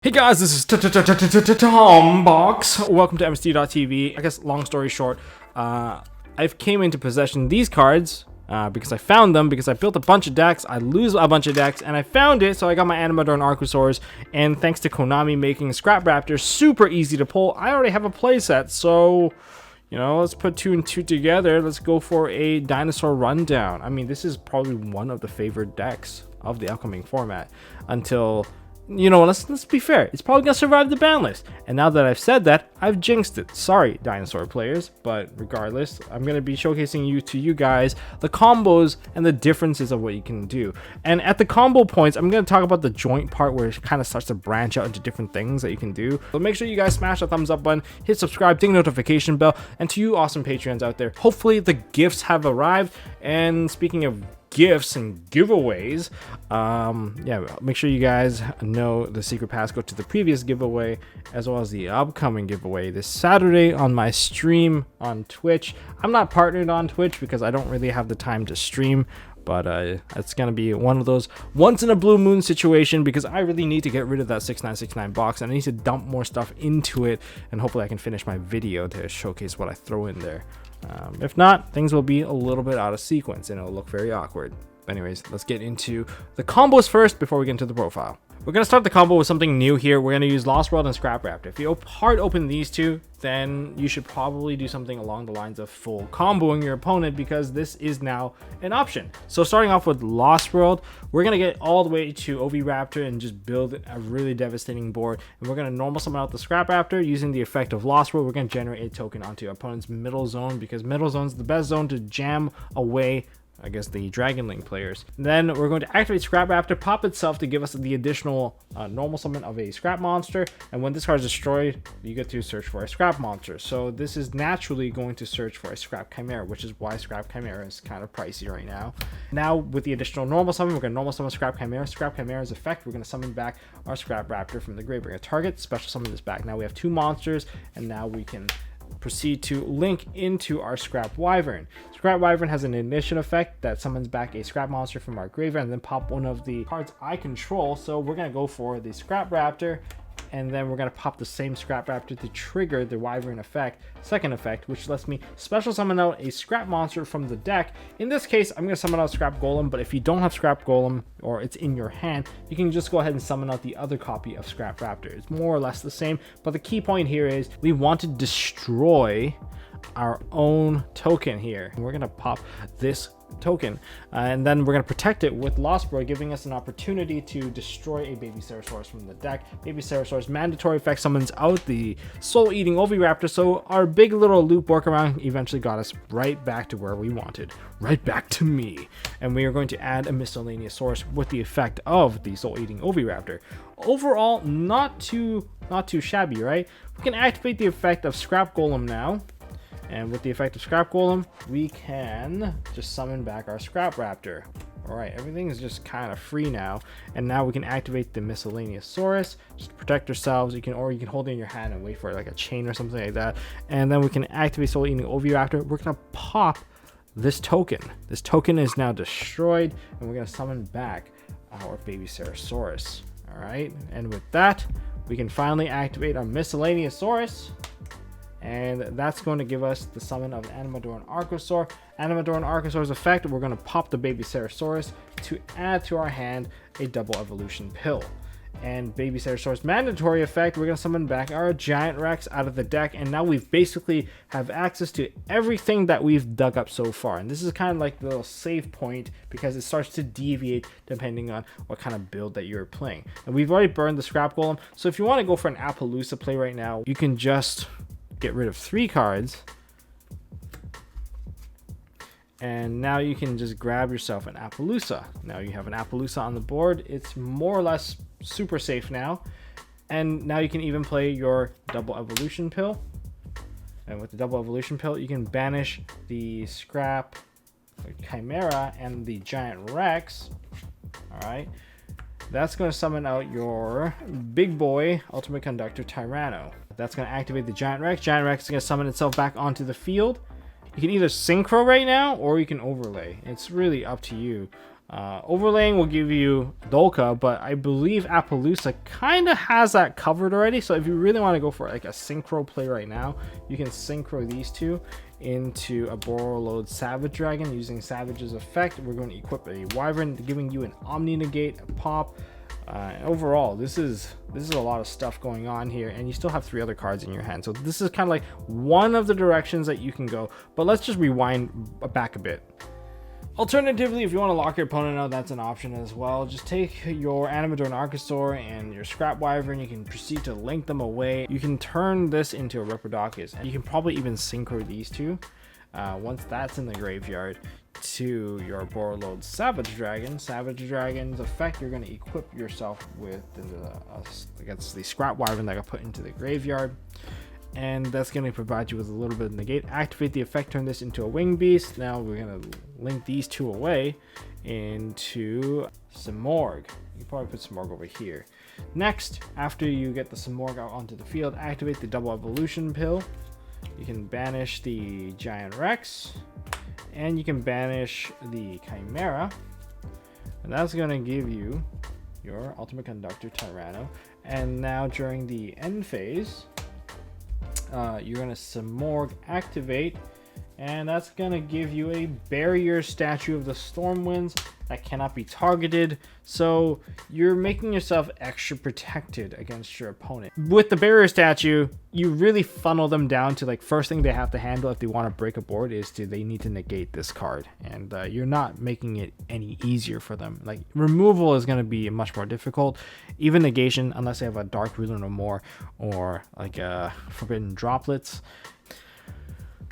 Hey guys, this is Tombox. Welcome to MST.TV. I guess long story short, I've came into possession of these cards because I found them, because I built a bunch of decks, I lose a bunch of decks, and I found it, so I got my Animador and Archosaurs, and thanks to Konami making Scrap Raptor super easy to pull, I already have a playset, so, you know, let's put two and two together. Let's go for a dinosaur rundown. I mean, this is probably one of the favorite decks of the upcoming format until... You know, let's be fair. It's probably gonna survive the ban list. And now that I've said that, I've jinxed it. Sorry, dinosaur players. But regardless, I'm gonna be showcasing you guys the combos and the differences of what you can do. And at the combo points, I'm gonna talk about the joint part where it kind of starts to branch out into different things that you can do. So make sure you guys smash the thumbs up button, hit subscribe, ding notification bell, and to you awesome Patreons out there, hopefully the gifts have arrived. And speaking of gifts and giveaways, yeah, make sure you guys know the secret passcode to the previous giveaway as well as the upcoming giveaway this Saturday on my stream on Twitch. I'm not partnered on Twitch because I don't really have the time to stream, but it's gonna be one of those once in a blue moon situation because I really need to get rid of that 6969 box and I need to dump more stuff into it, and hopefully I can finish my video to showcase what I throw in there. If not, things will be a little bit out of sequence and it'll look very awkward. But anyways, let's get into the combos first before we get into the profile. We're going to start the combo with something new here. We're going to use Lost World and Scrap Raptor. If you hard open these two, then you should probably do something along the lines of full comboing your opponent because this is now an option. So starting off with Lost World, we're going to get all the way to OV Raptor and just build a really devastating board. And we're going to normal summon out the Scrap Raptor using the effect of Lost World. We're going to generate a token onto your opponent's middle zone because middle zone is the best zone to jam away, I guess, the Dragon Link players. Then we're going to activate Scrap Raptor, pop itself to give us the additional normal summon of a Scrap Monster. And when this card is destroyed, you get to search for a Scrap Monster. So this is naturally going to search for a Scrap Chimera, which is why Scrap Chimera is kind of pricey right now. Now with the additional normal summon, we're going to normal summon Scrap Chimera. Scrap Chimera's effect, we're going to summon back our Scrap Raptor from the grave. We're going to target, special summon this back. Now we have two monsters, and now we can proceed to link into our Scrap Wyvern. Scrap Wyvern has an ignition effect that summons back a Scrap Monster from our graveyard and then pop one of the cards I control. So we're going to go for the Scrap Raptor, and then we're going to pop the same Scrap Raptor to trigger the Wyvern effect, second effect, which lets me special summon out a Scrap Monster from the deck. In this case, I'm going to summon out Scrap Golem, but if you don't have Scrap Golem or it's in your hand, you can just go ahead and summon out the other copy of Scrap Raptor. It's more or less the same, but the key point here is we want to destroy our own token here. We're going to pop this token and then we're going to protect it with Lost World, giving us an opportunity to destroy a Baby Ceresaurus from the deck. Baby Ceresaurus mandatory effect summons out the soul eating Oviraptor, so our big little loop workaround eventually got us right back to where we wanted, right back to me. And we are going to add a miscellaneous source with the effect of the soul eating Oviraptor. Overall, not too shabby, right? We can activate the effect of Scrap Golem now. And with the effect of Scrap Golem, we can just summon back our Scrap Raptor. Alright, everything is just kind of free now. And now we can activate the Miscellaneous Saurus, just to protect ourselves. Or you can hold it in your hand and wait for like a chain or something like that. And then we can activate Soul Eating Oviraptor. We're going to pop this token. This token is now destroyed, and we're going to summon back our Baby Ceresaurus. Alright, and with that, we can finally activate our Miscellaneous Saurus. And that's going to give us the summon of Animador and Archosaur. Animador and Archosaur's effect, we're going to pop the Baby Ceresaurus to add to our hand a double evolution pill. And Baby Ceresaurus mandatory effect, we're going to summon back our Giant Rex out of the deck. And now we've basically have access to everything that we've dug up so far. And this is kind of like the little save point because it starts to deviate depending on what kind of build that you're playing. And we've already burned the Scrap Golem. So if you want to go for an Appaloosa play right now, you can just get rid of 3 cards, and now you can just grab yourself an Appaloosa. Now you have an Appaloosa on the board. It's more or less super safe now, and now you can even play your double evolution pill. And with the double evolution pill, you can banish the Scrap Chimera and the Giant Rex. All right, that's going to summon out your big boy Ultimate Conductor Tyranno. That's going to activate the Giant Rex. Giant Rex is going to summon itself back onto the field. You can either synchro right now or you can overlay. It's really up to you. Overlaying will give you Dolka, but I believe Appaloosa kind of has that covered already. So if you really want to go for like a synchro play right now, you can synchro these two into a Borreload Savage Dragon using Savage's effect. We're going to equip a Wyvern, giving you an Omni Negate, a pop. Overall, this is a lot of stuff going on here, and you still have 3 other cards in your hand. So this is kind of like one of the directions that you can go. But let's just rewind back a bit. Alternatively, if you want to lock your opponent out, that's an option as well. Just take your Animador and Archosaur and your Scrap Wyvern. You can proceed to link them away. You can turn this into a Riptodocus, and you can probably even synchro these two once that's in the graveyard to your Borreload Savage Dragon. Savage Dragon's effect, you're going to equip yourself with against the Scrap Wyvern that got put into the graveyard. And that's going to provide you with a little bit of negate. Activate the effect, turn this into a wing beast. Now we're going to link these two away into Simorgh. You can probably put Simorgh over here. Next, after you get the Simorgh out onto the field, activate the double evolution pill. You can banish the Giant Rex, and you can banish the Chimera, and that's going to give you your Ultimate Conductor Tyranno. And now during the end phase, you're going to Simorgh activate, and that's going to give you a barrier statue of the Stormwinds that cannot be targeted. So you're making yourself extra protected against your opponent. With the barrier statue, you really funnel them down to like first thing they have to handle if they want to break a board is they need to negate this card, and you're not making it any easier for them. Like removal is going to be much more difficult. Even negation, unless they have a Dark Ruler no more or like Forbidden Droplets.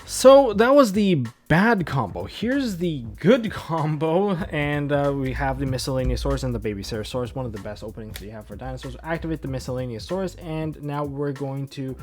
So that was the bad combo. Here's the good combo, and we have the Miscellaneousaurus and the Baby Ceratosaurus, one of the best openings you have for dinosaurs. Activate the Miscellaneousaurus, and now we're going to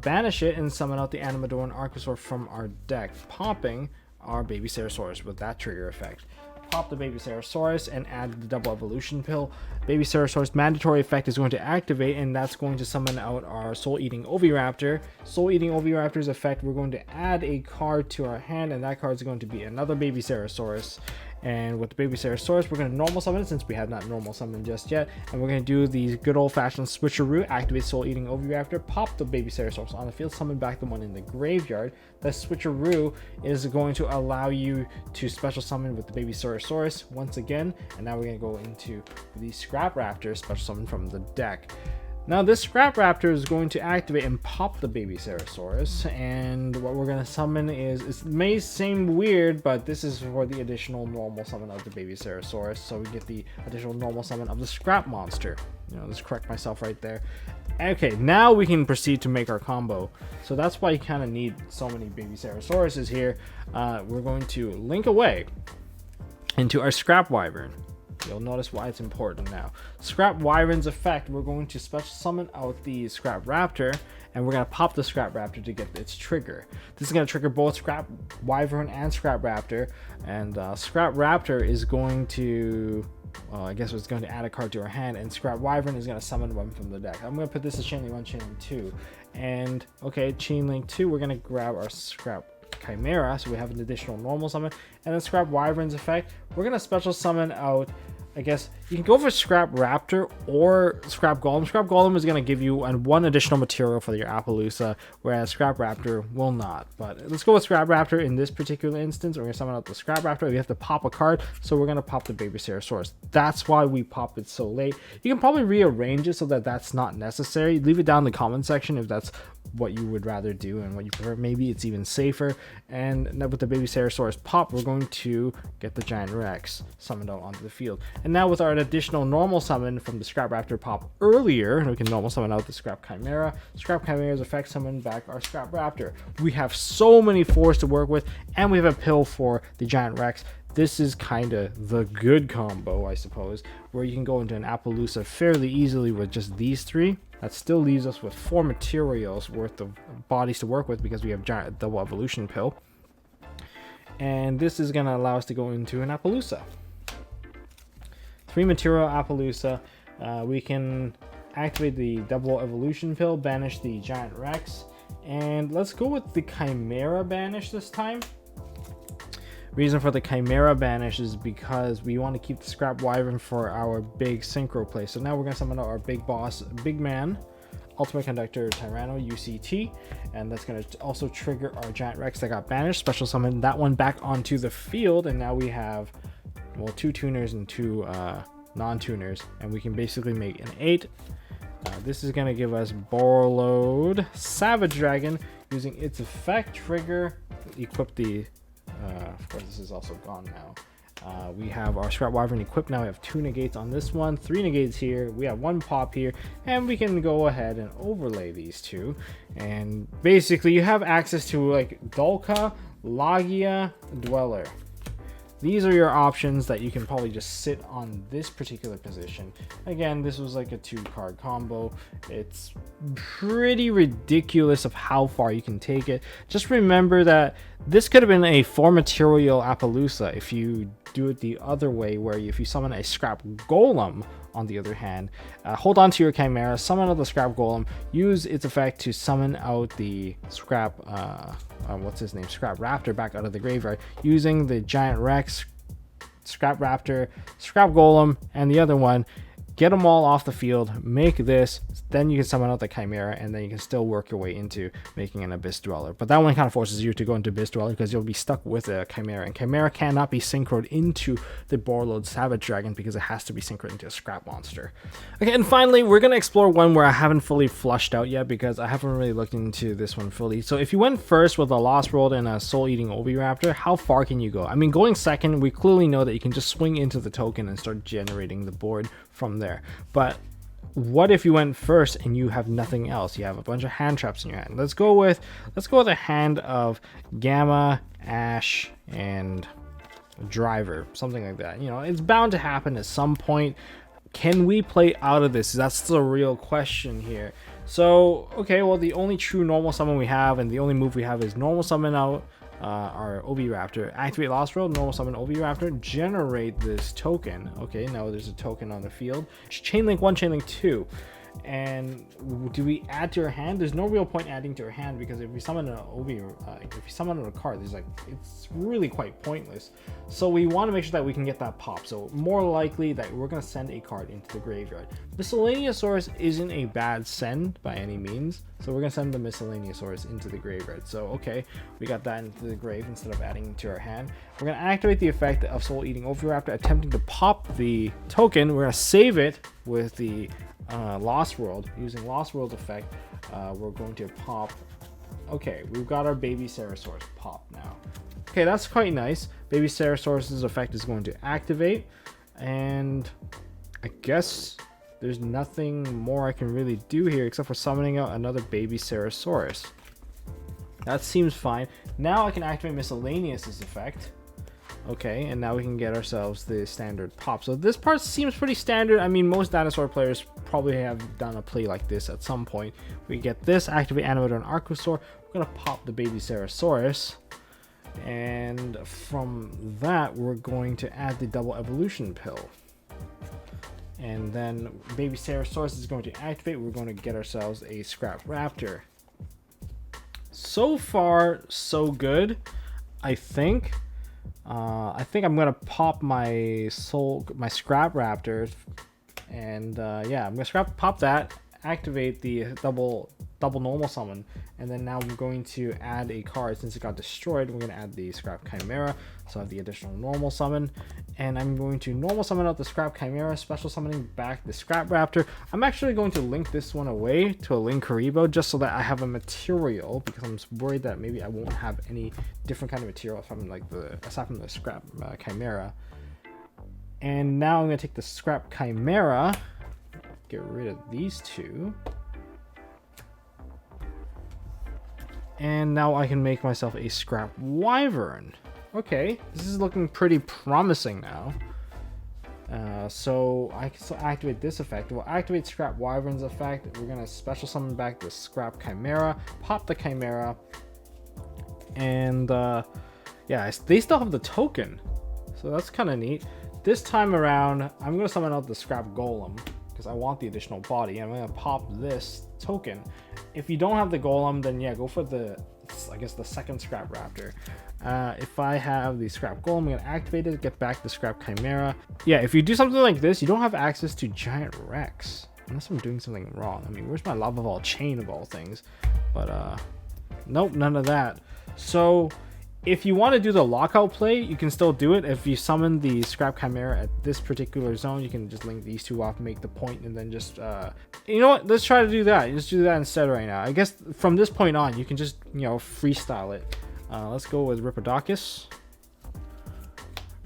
banish it and summon out the Animador and Archosaur from our deck, popping our Baby Ceratosaurus with that trigger effect. Pop the Baby Ceratosaurus and add the double evolution pill. Baby Ceratosaurus mandatory effect is going to activate, and that's going to summon out our Soul Eating Oviraptor. Soul Eating Oviraptor's effect, we're going to add a card to our hand, and that card is going to be another Baby Ceratosaurus. And with the Baby Ceratosaurus, we're going to normal summon it since we have not normal summoned just yet. And we're going to do the good old-fashioned switcheroo, activate Soul Eating Oviraptor, pop the Baby Ceratosaurus on the field, summon back the one in the graveyard. The switcheroo is going to allow you to special summon with the Baby Ceratosaurus once again. And now we're going to go into the Scrap Raptor, special summon from the deck. Now this Scrap Raptor is going to activate and pop the Baby Ceratosaurus, and what we're going to summon is, it may seem weird, but this is for the additional normal summon of the Baby Ceratosaurus, so we get the additional normal summon of the Scrap Monster. Let's correct myself right there. Okay, now we can proceed to make our combo. So that's why you kind of need so many Baby Ceratosauruses here. We're going to link away into our Scrap Wyvern. You'll notice why it's important now. Scrap Wyvern's effect, we're going to special summon out the Scrap Raptor, and we're going to pop the Scrap Raptor to get its trigger. This is going to trigger both Scrap Wyvern and Scrap Raptor, and Scrap Raptor is going to, I guess it's going to add a card to our hand, and Scrap Wyvern is going to summon one from the deck. I'm going to put this as Chain Link 1, Chain Link 2, and okay, Chain Link 2, we're going to grab our Scrap Chimera, so we have an additional normal summon, and then Scrap Wyvern's effect, we're going to special summon out, I guess you can go for Scrap Raptor or Scrap Golem. Scrap Golem is going to give you one additional material for your Appaloosa, whereas Scrap Raptor will not. But let's go with Scrap Raptor in this particular instance. We're going to summon out the Scrap Raptor. We have to pop a card, so we're going to pop the Baby Ceratosaurus. That's why we pop it so late. You can probably rearrange it so that that's not necessary. Leave it down in the comment section if that's what you would rather do and what you prefer. Maybe it's even safer. And now with the Baby Ceratosaurus pop, we're going to get the Giant Rex summoned out onto the field. And now with our additional normal summon from the Scrap Raptor pop earlier, we can normal summon out the Scrap Chimera. Scrap Chimera's effect, summon back our Scrap Raptor. We have so many fours to work with, and we have a pill for the Giant Rex. This is kind of the good combo, I suppose, where you can go into an Appaloosa fairly easily with just these three. That still leaves us with 4 materials worth of bodies to work with because we have Giant Double Evolution Pill. And this is going to allow us to go into an Appaloosa. 3 material Appaloosa. We can activate the Double Evolution Pill, banish the Giant Rex, and let's go with the Chimera banish this time. Reason for the Chimera banish is because we want to keep the Scrap Wyvern for our big synchro play. So now we're going to summon out our big boss, big man, Ultimate Conductor Tyranno UCT, and that's going to also trigger our Giant Rex that got banished. Special summon that one back onto the field, and now we have, well, 2 tuners and 2 non-tuners, and we can basically make an 8. This is going to give us Borlode Savage Dragon using its effect trigger. Equip the, of course, this is also gone now. We have our Scrap Wyvern equipped now. We have 2 negates on this one, 3 negates here. We have 1 pop here, and we can go ahead and overlay these 2. And basically, you have access to like Dolka, Logia, Dweller. These are your options that you can probably just sit on this particular position. Again, this was like a 2-card combo. It's pretty ridiculous of how far you can take it. Just remember that this could have been a 4-material Appaloosa if you do it the other way, where if you summon a Scrap Golem, on the other hand, hold on to your Chimera, summon out the Scrap Golem, use its effect to summon out the Scrap, what's his name, Scrap Raptor back out of the graveyard, using the Giant Rex, Scrap Raptor, Scrap Golem, and the other one. Get them all off the field, make this, then you can summon out the Chimera, and then you can still work your way into making an Abyss Dweller. But that one kind of forces you to go into Abyss Dweller because you'll be stuck with a Chimera, and Chimera cannot be synchroed into the Borlode Savage Dragon because it has to be synchroed into a Scrap Monster. Okay, and finally, we're going to explore one where I haven't fully flushed out yet because I haven't really looked into this one fully. So if you went first with a Lost World and a Soul Eating Oviraptor, how far can you go? I mean, going second, we clearly know that you can just swing into the token and start generating the board from there. But what if you went first and you have nothing else? You have a bunch of hand traps in your hand. Let's go with a hand of Gamma, Ash, and Driver, something like that. You know, it's bound to happen at some point. Can we play out of this? That's the real question here. So, okay, well, the only true normal summon we have and the only move we have is normal summon out our Oviraptor, activate Lost World, normal summon Oviraptor, generate this token. Okay, now there's a token on the field. Chainlink 1, Chainlink 2. And do we add to our hand? There's no real point adding to our hand because if we summon an if we summon a card, there's like, it's really quite pointless. So we want to make sure that we can get that pop. So more likely that we're going to send a card into the graveyard. Miscellaneousaurus isn't a bad send by any means, so we're going to send the Miscellaneousaurus into the graveyard. So okay, we got that into the grave instead of adding to our hand. We're going to activate the effect of Soul Eating Oviraptor, attempting to pop the token. We're going to save it with the Lost World. Using Lost World's effect, we're going to pop. Okay, we've got our Baby Ceratosaurus pop now. Okay, that's quite nice. Baby Ceratosaurus' effect is going to activate, and I guess there's nothing more I can really do here except for summoning out another Baby Ceratosaurus. That seems fine. Now I can activate Miscellaneous' effect. Okay, and now we can get ourselves the standard pop. So this part seems pretty standard. I mean, most dinosaur players probably have done a play like this at some point. We get this, activate Animator and Archosaur. We're going to pop the Baby Ceratosaurus. And from that, we're going to add the double evolution pill. And then Baby Ceratosaurus is going to activate. We're going to get ourselves a Scrap Raptor. So far, so good, I think. I'm gonna pop my Scrap Raptor, and yeah, I'm gonna pop that, activate the double normal summon, and then now I'm going to add a card. Since it got destroyed, we're gonna add the Scrap Chimera, so I have the additional normal summon, and I'm going to normal summon out the Scrap Chimera, special summoning back the Scrap Raptor. I'm actually going to link this one away to a Linkuriboh just so that I have a material, because I'm worried that maybe I won't have any different kind of material from like aside from the Scrap Chimera. And now I'm going to take the Scrap Chimera, get rid of these two, and now I can make myself a Scrap Wyvern. Okay, this is looking pretty promising now. So I can still activate this effect. We'll activate Scrap Wyvern's effect. We're going to special summon back the Scrap Chimera, pop the Chimera, and yeah, they still have the token, so that's kind of neat. This time around, I'm going to summon out the Scrap Golem because I want the additional body. I'm going to pop this token. If you don't have the Golem, then yeah, go for the I guess the second Scrap Raptor. If I have the Scrap Golem, I'm going to activate it, get back the Scrap Chimera. Yeah, if you do something like this, you don't have access to Giant Rex. Unless I'm doing something wrong. I mean, where's my Lava Ball chain of all things? But, nope, none of that. So, if you want to do the lockout play, you can still do it. If you summon the Scrap Chimera at this particular zone, you can just link these two off, make the point, and then just, you know what? Let's try to do that. Just do that instead right now. I guess from this point on, you can just, you know, freestyle it. Let's go with Ripodocus.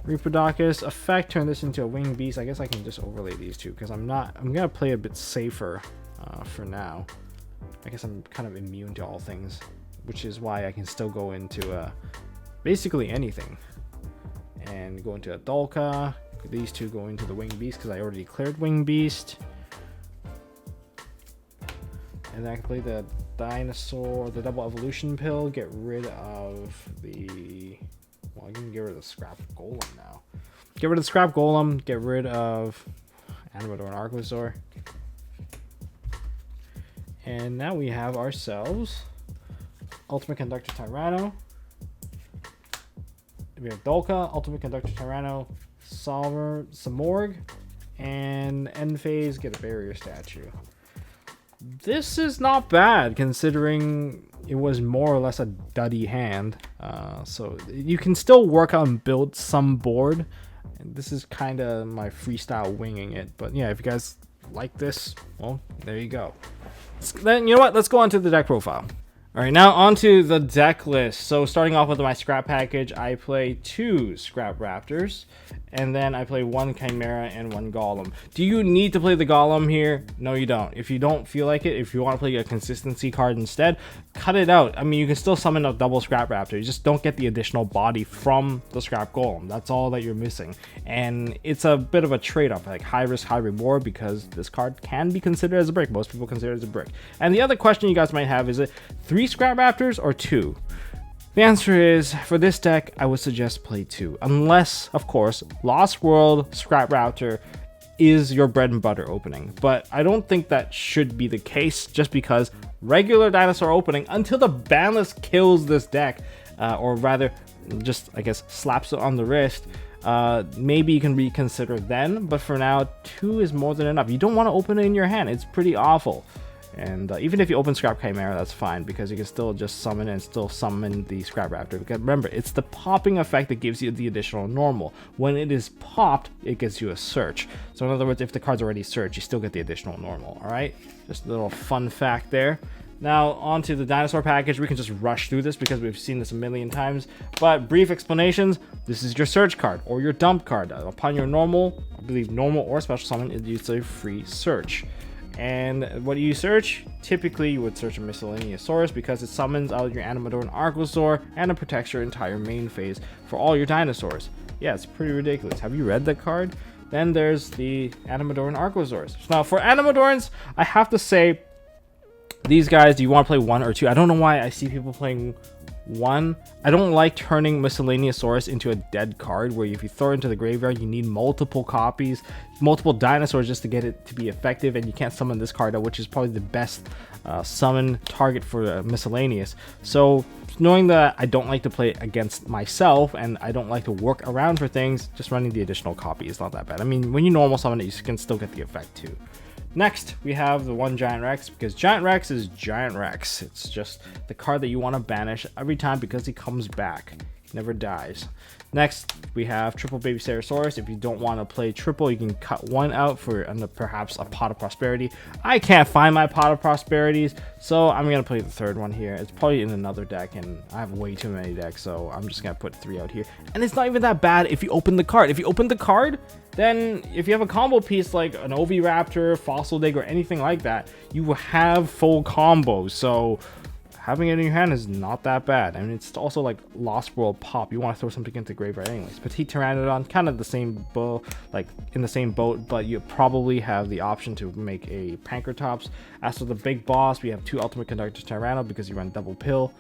Ripodocus effect, turn this into a winged beast. I guess I can just overlay these two because I'm gonna play a bit safer for now. I guess I'm kind of immune to all things, which is why I can still go into basically anything and go into a Dolka. These two go into the winged beast because I already cleared winged beast. And I can play the dinosaur, the double evolution pill, get rid of the, well, I can get rid of the Scrap Golem now. Get rid of the Scrap Golem, get rid of Animador and Archosaur. And now we have ourselves Ultimate Conductor Tyranno. We have Dolka, Ultimate Conductor Tyranno, Samorg, and end phase, get a barrier statue. This is not bad considering it was more or less a duddy hand. So you can still work on build some board. And this is kind of my freestyle winging it. But yeah, if you guys like this, well, there you go. Then you know what? Let's go on to the deck profile. All right, now onto the deck list. So starting off with my scrap package, I play 2 Scrap Raptors, and then I play 1 Chimera and 1 Golem. Do you need to play the Golem here? No, you don't. If you don't feel like it, if you want to play a consistency card instead, cut it out. I mean, you can still summon a double Scrap Raptor. You just don't get the additional body from the Scrap Golem. That's all that you're missing. And it's a bit of a trade-off, like high risk, high reward, because this card can be considered as a brick. Most people consider it as a brick. And the other question you guys might have is, it 3 Scrap Raptors or 2? The answer is, for this deck, I would suggest play 2. Unless, of course, Lost World Scrap Raptor is your bread and butter opening. But I don't think that should be the case, just because regular dinosaur opening, until the ban list kills this deck, or rather, just, I guess, slaps it on the wrist, maybe you can reconsider then. But for now, 2 is more than enough. You don't want to open it in your hand. It's pretty awful. And even if you open Scrap Chimera, that's fine, because you can still just summon and still summon the Scrap Raptor. Because remember, it's the popping effect that gives you the additional normal. When it is popped, it gives you a search. So in other words, if the card's already searched, you still get the additional normal. All right, just a little fun fact there. Now onto the dinosaur package. We can just rush through this because we've seen this a million times. But brief explanations: this is your search card or your dump card. Upon your normal, I believe normal or special summon, it's a free search. And what do you search? Typically, you would search a Miscellaneousaurus because it summons out your Animador and Archosaur, and it protects your entire main phase for all your dinosaurs. Yeah, it's pretty ridiculous. Have you read the card? Then there's the Animador and Archosaurs. So now for Animadorans, I have to say, these guys, do you want to play 1 or 2? I don't know why I see people playing 1. I don't like turning Miscellaneousaurus into a dead card where if you throw it into the graveyard, you need multiple copies, multiple dinosaurs just to get it to be effective, and you can't summon this card out, which is probably the best summon target for Miscellaneous. So knowing that I don't like to play against myself and I don't like to work around for things, just running the additional copy is not that bad. I mean, when you normal summon it, you can still get the effect too. Next, we have the 1 Giant Rex, because Giant Rex is Giant Rex. It's just the card that you want to banish every time because he comes back. He never dies. Next, we have Triple Baby Stegosaurus. If you don't want to play triple, you can cut 1 out for perhaps a Pot of Prosperity. I can't find my Pot of Prosperities, so I'm going to play the 3rd one here. It's probably in another deck, and I have way too many decks, so I'm just going to put 3 out here. And it's not even that bad if you open the card. If you open the card, then if you have a combo piece like an Oviraptor, Fossil Dig, or anything like that, you will have full combos. So having it in your hand is not that bad. I mean, it's also like Lost World Pop. You want to throw something into the graveyard anyways. Petite Pteranodon, kind of the same boat, like in the same boat, but you probably have the option to make a Pankratops. As for the big boss, we have 2 Ultimate Conductor Tyranno because you run double pill,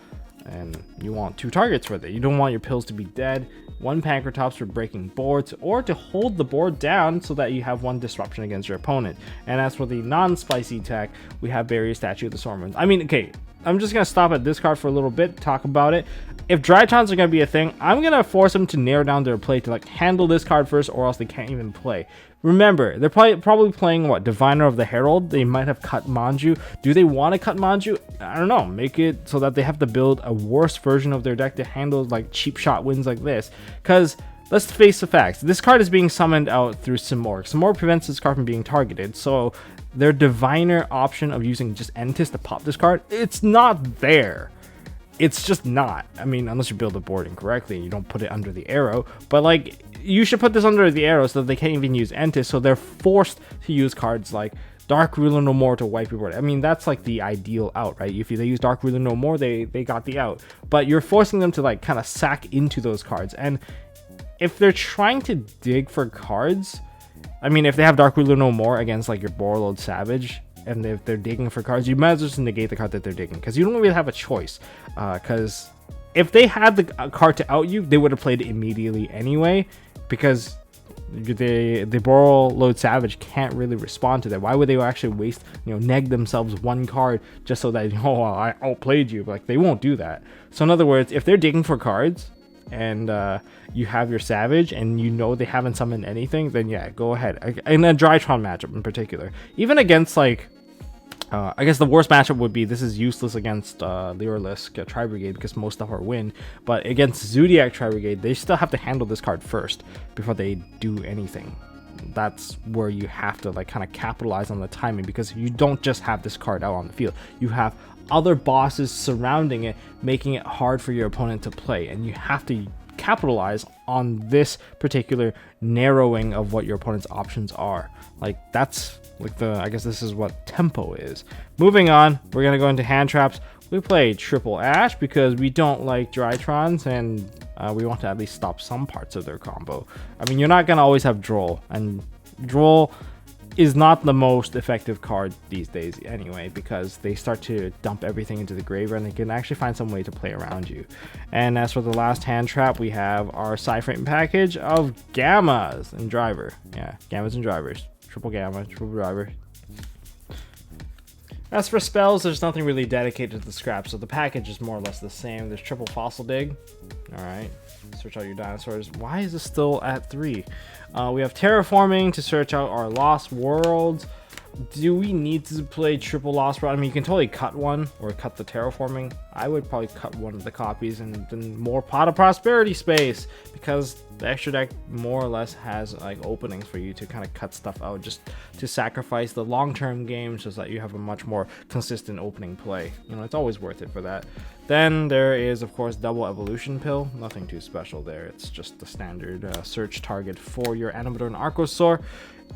and you want 2 targets with it. You don't want your pills to be dead. 1 Pankratops for breaking boards, or to hold the board down so that you have 1 disruption against your opponent. And as for the non-spicy attack, we have Barrier Statue of the Stormwind. I mean, okay, I'm just gonna stop at this card for a little bit, talk about it. If Drytrons are gonna be a thing, I'm gonna force them to narrow down their play to like handle this card first, or else they can't even play. Remember, they're probably playing what, Diviner of the Herald. They might have cut Manju. Do they want to cut Manju? I don't know. Make it so that they have to build a worse version of their deck to handle like cheap shot wins like this. Because let's face the facts. This card is being summoned out through Simorgh. Simorgh prevents this card from being targeted. So their Diviner option of using just Entis to pop this card, it's not there. It's just not. I mean, unless you build the board incorrectly and you don't put it under the arrow. But like, you should put this under the arrow so that they can't even use Entis. So they're forced to use cards like Dark Ruler No More to wipe your board. I mean, that's like the ideal out, right? If they use Dark Ruler No More, they got the out. But you're forcing them to like kind of sack into those cards. And if they're trying to dig for cards, I mean, if they have Dark Ruler No More against like your Borreload Savage, and if they're digging for cards, you might as well just negate the card that they're digging, because you don't really have a choice. Because if they had the card to out you, they would have played it immediately anyway, because the Borreload Savage can't really respond to that. Why would they actually waste, neg themselves one card just so that, I outplayed you? Like, they won't do that. So in other words, if they're digging for cards and you have your Savage and they haven't summoned anything, then yeah, go ahead. In a Drytron matchup in particular, even against like I guess the worst matchup would be, this is useless against Lyrilusk Tri-Brigade because most stuff are win, but against Zodiac Tri-Brigade, they still have to handle this card first before they do anything. That's where you have to like kind of capitalize on the timing, because you don't just have this card out on the field. You have other bosses surrounding it, making it hard for your opponent to play, and you have to capitalize on this particular narrowing of what your opponent's options are. Like, that's like I guess this is what tempo is. Moving on, we're gonna go into hand traps. We played Triple Ash because we don't like Drytrons, and we want to at least stop some parts of their combo. I mean, you're not gonna always have Droll, and Droll is not the most effective card these days anyway, because they start to dump everything into the graveyard and they can actually find some way to play around you. And as for the last hand trap, we have our Cyframe package of Gammas and Driver. Yeah, Gammas and Drivers. Triple Gamma, triple Driver. As for spells, there's nothing really dedicated to the scrap, so the package is more or less the same. There's triple Fossil Dig. Alright, search out your dinosaurs. Why is it still at 3? We have Terraforming to search out our Lost Worlds. Do we need to play triple Lost World? I mean, you can totally cut one or cut the Terraforming. I would probably cut one of the copies and then more Pot of Prosperity space, because the extra deck more or less has like openings for you to kind of cut stuff out, just to sacrifice the long-term games so that you have a much more consistent opening play. It's always worth it for that. Then there is, of course, Double Evolution Pill. Nothing too special there. It's just the standard search target for your Animador and Archosaur.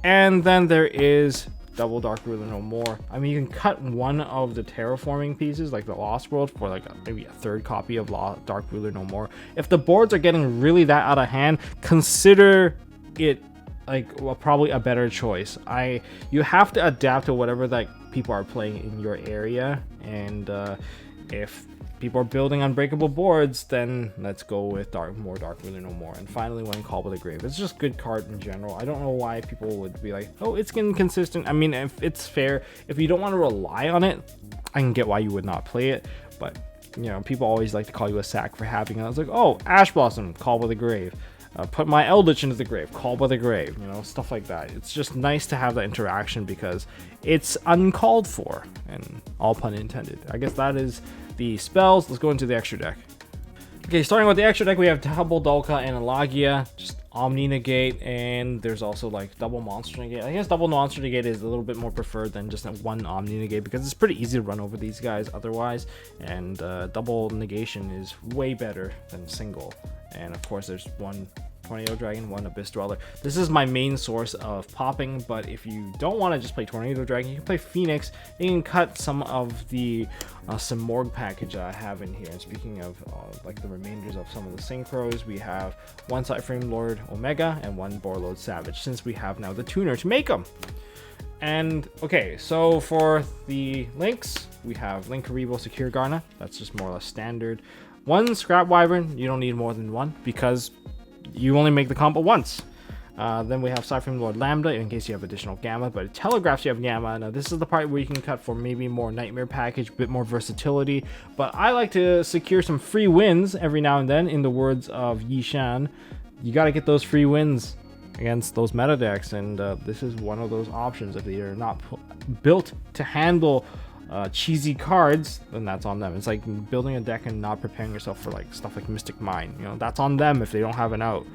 And then there is Double Dark Ruler No More. I mean, you can cut one of the Terraforming pieces, like the Lost World, for like maybe a third copy of Dark Ruler No More. If the boards are getting really that out of hand, consider it like probably a better choice. You have to adapt to whatever like people are playing in your area, and if people are building unbreakable boards, then let's go with more Dark Ruler No More. And finally, one Call by the Grave. It's just good card in general. I don't know why people would be like, oh, it's inconsistent. I mean, if it's fair, if you don't want to rely on it, I can get why you would not play it. But people always like to call you a sack for having it. I was like, oh, Ash Blossom, Call by the Grave. Put my Eldritch into the grave, Call by the Grave, stuff like that. It's just nice to have that interaction because it's uncalled for, and all pun intended. I guess that is the spells. Let's go into the extra deck. Okay, starting with the extra deck, we have Double Dolka and Elagia, just Omni Negate, and there's also like Double Monster Negate. I guess Double Monster Negate is a little bit more preferred than just one Omni Negate, because it's pretty easy to run over these guys otherwise, and Double Negation is way better than single. And of course, there's one Tornado Dragon, one Abyss Dweller. This is my main source of popping, but if you don't want to just play Tornado Dragon, you can play Phoenix. You can cut some of the Simorgh package I have in here. And speaking of like the remainders of some of the synchros, we have one Cyframe Lord Omega and one Borreload Savage, since we have now the tuner to make them. And okay, so for the links, we have Link Karibo Secure Garna. That's just more or less standard. One Scrap Wyvern. You don't need more than one because you only make the combo once. Then we have Cypher Lord Lambda in case you have additional Gamma, but it telegraphs you have Gamma. Now this is the part where you can cut for maybe more Nightmare package, a bit more versatility, but I like to secure some free wins every now and then. In the words of Yishan, you got to get those free wins against those meta decks, and this is one of those options. If they are not built to handle cheesy cards, then that's on them. It's like building a deck and not preparing yourself for like stuff like Mystic Mine. You know, that's on them if they don't have an out.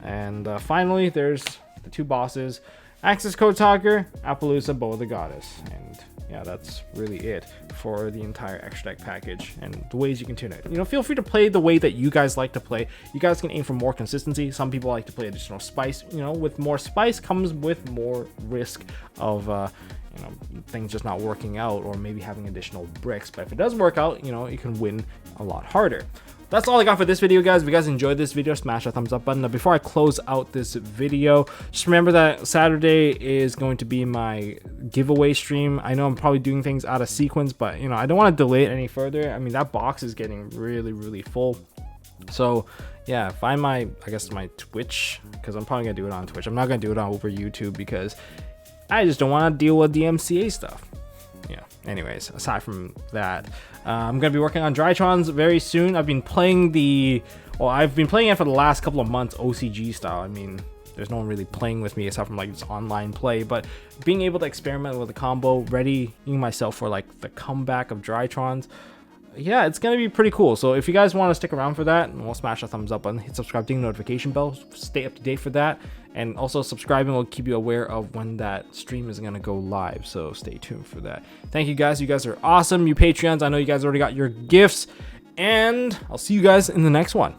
And finally, there's the two bosses: Axis Code Talker, Appaloosa, Bow of the Goddess. And yeah, that's really it for the entire extra deck package and the ways you can tune it. You know, feel free to play the way that you guys like to play. You guys can aim for more consistency. Some people like to play additional spice. You know, with more spice comes with more risk of you know, things just not working out, or maybe having additional bricks. But if it does work out, you know, you can win a lot harder. That's all I got for this video, guys. If you guys enjoyed this video, smash that thumbs up button. Now, before I close out this video, just remember that Saturday is going to be my giveaway stream. I know I'm probably doing things out of sequence, but you know, I don't want to delay it any further. I mean, that box is getting really full. So yeah, find my, I guess my Twitch, because I'm probably gonna do it on Twitch. I'm not gonna do it on over YouTube because I just don't want to deal with the MCA stuff. Yeah, anyways, aside from that, I'm gonna be working on Drytrons very soon. I've been playing I've been playing it for the last couple of months OCG style. I mean, there's no one really playing with me aside from like just online play, but being able to experiment with a combo, readying myself for like the comeback of Drytrons, yeah, it's gonna be pretty cool. So if you guys want to stick around for that, we'll smash a thumbs up button, hit subscribe, ding notification bell, stay up to date for that, and also subscribing will keep you aware of when that stream is gonna go live. So stay tuned for that. Thank you guys. You guys are awesome. You Patreons, I know you guys already got your gifts, and I'll see you guys in the next one.